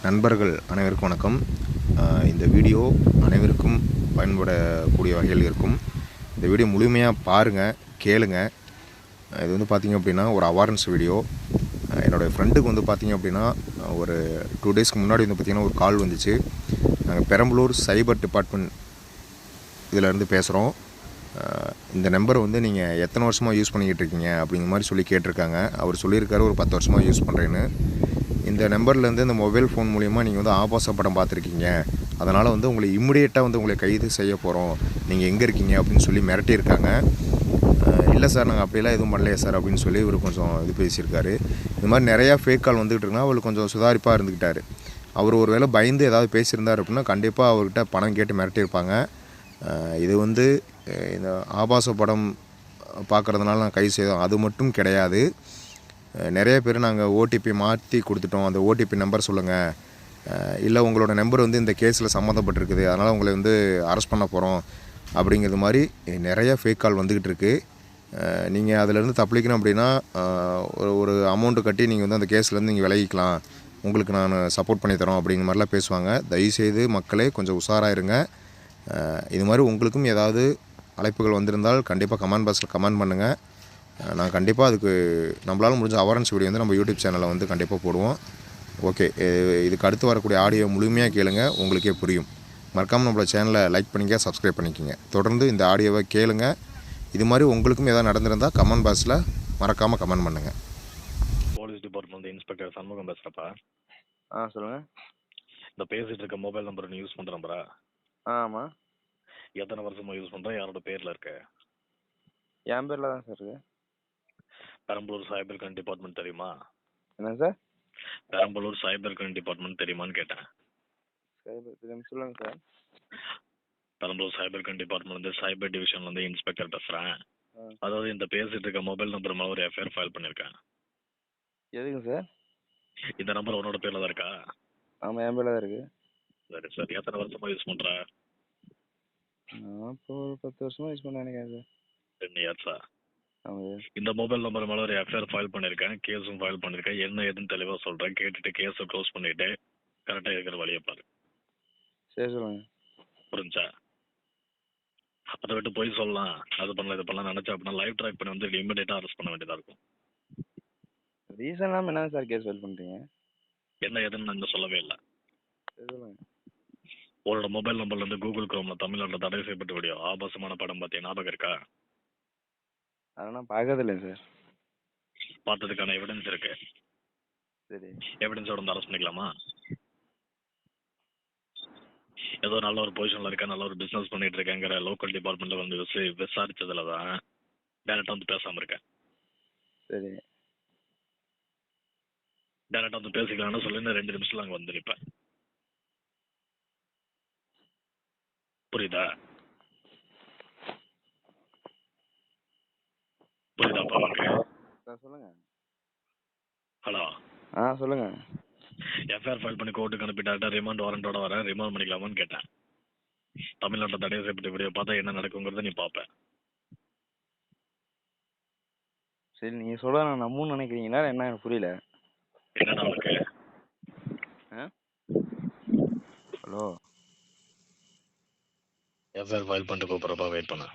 நண்பர்கள் அனைவருக்கும் வணக்கம். இந்த வீடியோ அனைவருக்கும் பயன்படக்கூடிய வகையில் இருக்கும். இந்த வீடியோ முழுமையாக பாருங்கள், கேளுங்க. இது வந்து பார்த்திங்க அப்படின்னா ஒரு அவேர்னஸ் வீடியோ. என்னோடய ஃப்ரெண்டுக்கு வந்து பார்த்திங்க அப்படின்னா ஒரு 2 டேஸ்க்கு முன்னாடி வந்து பார்த்திங்கன்னா ஒரு கால் வந்துச்சு. நாங்கள் பெரம்பலூர் சைபர் டிபார்ட்மெண்ட் இதிலேருந்து பேசுகிறோம். இந்த நம்பரை வந்து நீங்கள் எத்தனை வருஷமாக யூஸ் பண்ணிக்கிட்டு இருக்கீங்க அப்படிங்கிற மாதிரி சொல்லி கேட்டிருக்காங்க. அவர் சொல்லியிருக்காரு ஒரு 10 வருஷமாக யூஸ் பண்ணுறேன்னு. இந்த நம்பர்லேருந்து இந்த மொபைல் ஃபோன் மூலிமா நீங்கள் வந்து ஆபாச படம் பார்த்துருக்கீங்க, அதனால் வந்து உங்களை இம்மிடியேட்டாக வந்து உங்களை கைது செய்ய போகிறோம், நீங்கள் எங்கே இருக்கீங்க அப்படின்னு சொல்லி மிரட்டியிருக்காங்க. இல்லை சார், நாங்கள் அப்படிலாம் எதுவும் பண்ணலையே சார் அப்படின்னு சொல்லி இவர் கொஞ்சம் இது பேசியிருக்காரு. இது மாதிரி நிறையா ஃபேக் கால் வந்துக்கிட்டு இருக்குன்னா அவருக்கு கொஞ்சம் சுதாரிப்பாக இருந்துக்கிட்டார். அவர் ஒரு வேளை பயந்து ஏதாவது பேசியிருந்தார் அப்படின்னா கண்டிப்பாக அவர்கிட்ட பணம் கேட்டு மிரட்டியிருப்பாங்க. இது வந்து இந்த ஆபாச படம் பார்க்குறதுனால நான் கைது செய்தோம் அது மட்டும் கிடையாது. நிறைய பேர் நாங்கள் ஓடிபி மாற்றி கொடுத்துட்டோம், அந்த ஓடிபி நம்பர் சொல்லுங்கள், இல்லை உங்களோட நம்பர் வந்து இந்த கேஸில் சம்மந்தப்பட்டிருக்குது, அதனால் உங்களை வந்து அரெஸ்ட் பண்ண போகிறோம் அப்படிங்கிறது மாதிரி நிறையா ஃபேக் கால் வந்துக்கிட்டு இருக்குது. நீங்கள் அதிலேருந்து தப்பிக்கணும் அப்படின்னா ஒரு அமௌண்ட்டு கட்டி நீங்கள் வந்து அந்த கேஸ்லேருந்து நீங்கள் விலகிக்கலாம், உங்களுக்கு நான் சப்போர்ட் பண்ணி தரோம் அப்படிங்கிற மாதிரிலாம் பேசுவாங்க. தயவுசெய்து மக்களே கொஞ்சம் உஷாராக இருங்க. இது மாதிரி உங்களுக்கும் ஏதாவது அழைப்புகள் வந்திருந்தால் கண்டிப்பாக கமெண்ட் பாக்ஸில் கமெண்ட் பண்ணுங்கள். நான் கண்டிப்பாக அதுக்கு நம்மளால் முடிஞ்ச அவேர்னஸ் வீடியோ வந்து நம்ம யூடியூப் சேனலில் வந்து கண்டிப்பாக போடுவோம். ஓகே, இதுக்கு அடுத்து வரக்கூடிய ஆடியோ முழுமையாக கேளுங்க, உங்களுக்கே புரியும். மறக்காமல் நம்மளோட சேனலை லைக் பண்ணிக்க, சப்ஸ்கிரைப் பண்ணிக்கோங்க. தொடர்ந்து இந்த ஆடியோவை கேளுங்க. இது மாதிரி உங்களுக்கும் ஏதாவது நடந்திருந்தால் கமெண்ட் பாக்ஸில் மறக்காமல் கமெண்ட் பண்ணுங்கள். போலீஸ் டிபார்ட்மெண்ட் இன்ஸ்பெக்டர் சண்முகம் பேசுகிறப்பா. சொல்லுங்கள். இந்த பேசிகிட்டு இருக்க மொபைல் நம்பர் நீ யூஸ் பண்ணுற நம்பரா? ஆமாம். எத்தனை வருஷமாக யூஸ் பண்ணுறேன்? யாரோட பேரில் இருக்க? என் பேரில் தான் சார் இருக்கு. பெரம்பலூர் சைபர் கிரைம் டிபார்ட்மெண்ட் தெரியுமா? என்ன sir? Perambalur cyber crime department தெரியுமான்னு கேட்டேன். சைபர் கிரைம் சொல்லுங்கள் sir. Perambalur cyber crime department cyber டிவிஷன்லேருந்து இன்ஸ்பெக்டர் பேசுகிறேன். அதாவது இந்த பேசிகிட்டு இருக்க மொபைல் நம்பர் மேலே ஒரு எஃப்ஐஆர் ஃபைல் பண்ணியிருக்கேன். எதுங்க சார்? இந்த நம்பர் உன்னோட பேரில் தான் இருக்கா? ஆமாம், என் பேரில் தான் இருக்குது. சரி சார், எத்தனை வருஷமாக யூஸ் பண்ணுற? நான் இப்போ ஒரு 10 வருஷமாக யூஸ் பண்ண நினைக்கிறேன் சார். 10 இயர்ஸா? ஆமாம். இந்த மொபைல் நம்பர் மேலே ஒரு எஃப்ஐஆர் ஃபைல் பண்ணியிருக்கேன், கேஸும் ஃபைல் பண்ணியிருக்கேன். என்ன ஏதுன்னு தெளிவாக சொல்கிறேன், கேட்டுட்டு கேஸை க்ளோஸ் பண்ணிவிட்டு கரெக்டாக இருக்கிற வழியை பாரு. சரி சொல்லுங்கள். புரிஞ்சா? அதை விட்டு போய் சொல்லலாம், அது பண்ணலாம் இது பண்ணலாம் நினச்சா அப்படின்னா லைவ் ட்ராக் பண்ணி வந்து இமீடியட்டாக அரெஸ்ட் பண்ண வேண்டியதாக இருக்கும். ரீசன் இல்லாமல் என்ன சார் கேஸ் ஃபைல் பண்ணுறீங்க? என்ன ஏதுன்னு நான் இன்னும் சொல்லவே இல்லை. சரி சொல்லுங்கள். உங்களோட மொபைல் நம்பர்லேருந்து கூகுள் குரோமில் தமிழ்நாட்டில் தடை செய்யப்பட்ட வீடியோ ஆபாசமான படம் பார்த்தியா, ஞாபகம் இருக்கா? அதெல்லாம் பார்க்கறது இல்லைங்க சார். பார்த்ததுக்கான எவிடன்ஸ் இருக்கு. சரி, எவிடன்ஸோட வந்து அரெஸ்ட் பண்ணிக்கலாமா? ஏதோ நல்ல ஒரு பொசிஷனில் இருக்கேன், நல்ல ஒரு பிஸ்னஸ் பண்ணிட்டு இருக்கேங்கிற லோக்கல் டிபார்ட்மெண்ட்டில் வந்து விசாரிச்சதுல தான் டேரெக்டாக வந்து பேசாமல் இருக்கேன். சரி, டேரெக்டாக வந்து பேசிக்கலாம்னு சொல்லி 2 நிமிஷத்தில் அங்கே வந்து நிற்பேன். புரியுதா? புரியுதாப்பா உங்களுக்கு? சார் சொல்லுங்கள். ஹலோ, சொல்லுங்கள். எஃப்ஐஆர் ஃபைல் பண்ணி கோர்ட்டுக்கு அனுப்பிட்டாட்டா ரிமாண்ட் வாரண்டோட வரேன், ரிமாண்ட் பண்ணிக்கலாமான்னு கேட்டேன். தமிழ்நாட்டில் தடை செய்யப்பட்ட வீடியோ பார்த்தா என்ன நடக்குங்கிறத நீ பார்ப்பேன். சரி, நீங்கள் சொல்ல நான் நம்பணும்னு நினைக்கிறீங்களா என்ன? எனக்கு புரியல. என்னடா உனக்கு? ஹலோ, எஃப்ஐஆர் ஃபைல் பண்ணிட்டு கூப்பிட்றப்பா, வெயிட் பண்ண.